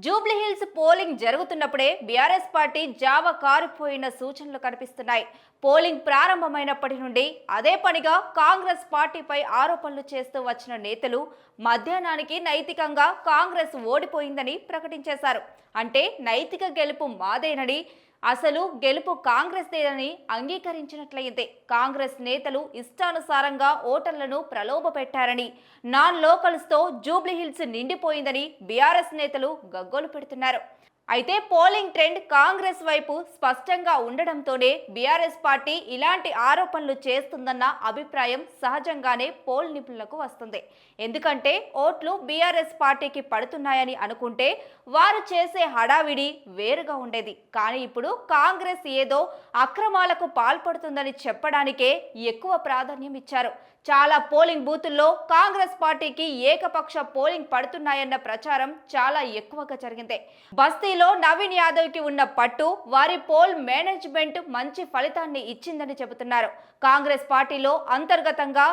Jubilee Hills polling జరుగుతున్నప్పుడే BRS party జావ కారిపోయిన సూచనలు కనిపిస్తున్నాయి. పోలింగ్ ప్రారంభమైనప్పటి నుండి అదే పనిగా కాంగ్రెస్ పార్టీపై ఆరోపణలు చేస్తూ వచ్చిన నేతలు మధ్యాహ్నానికి నైతికంగా కాంగ్రెస్ ఓడిపోయిందని ప్రకటించేశారు. అంటే నైతిక గెలుపు మాదేనని, అసలు గెలుపు కాంగ్రెస్దేనని అంగీకరించినట్లయింది. కాంగ్రెస్ నేతలు ఇష్టానుసారంగా ఓటర్లను ప్రలోభపెట్టారని, నాన్ లోకల్స్తో జూబ్లీహిల్స్ నిండిపోయిందని బీఆర్ఎస్ నేతలు గగ్గోలు పెడుతున్నారు. అయితే పోలింగ్ ట్రెండ్ కాంగ్రెస్ వైపు స్పష్టంగా ఉండడంతోనే బీఆర్ఎస్ పార్టీ ఇలాంటి ఆరోపణలు చేస్తుందన్న అభిప్రాయం సహజంగానే పోల్ నిపుణులకు వస్తుంది. ఎందుకంటే ఓట్లు బీఆర్ఎస్ పార్టీకి పడుతున్నాయని అనుకుంటే వారు చేసే హడావిడి వేరుగా ఉండేది. కానీ ఇప్పుడు కాంగ్రెస్ ఏదో అక్రమాలకు పాల్పడుతుందని చెప్పడానికే ఎక్కువ ప్రాధాన్యం ఇచ్చారు. చాలా పోలింగ్ బూతుల్లో కాంగ్రెస్ పార్టీకి ఏకపక్ష పోలింగ్ పడుతున్నాయన్న ప్రచారం చాలా ఎక్కువగా జరిగింది. బస్తీలో నవీన్ యాదవ్ కి ఉన్న పట్టు, వారి పోల్ మేనేజ్మెంట్ మంచి ఫలితాన్ని ఇచ్చిందని చెబుతున్నారు. కాంగ్రెస్ పార్టీలో అంతర్గతంగా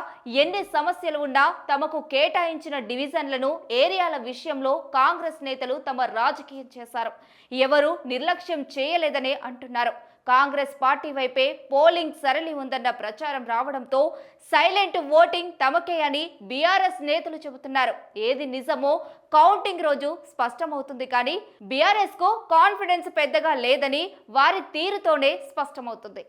ఎన్ని సమస్యలు ఉన్నా తమకు కేటాయించిన డివిజన్లను, ఏరియాల విషయంలో కాంగ్రెస్ నేతలు తమ రాజకీయం చేశారు. ఎవరు నిర్లక్ష్యం చేయలేదనే అంటున్నారు. కాంగ్రెస్ పార్టీ వైపే పోలింగ్ సరళి ఉందన్న ప్రచారం రావడంతో సైలెంట్ ఓటింగ్ తమకే అని బీఆర్ఎస్ నేతలు చెబుతున్నారు. ఏది నిజమో కౌంటింగ్ రోజు స్పష్టమవుతుంది. కానీ బీఆర్ఎస్ కు కాన్ఫిడెన్స్ పెద్దగా లేదని వారి తీరుతోనే స్పష్టమవుతుంది.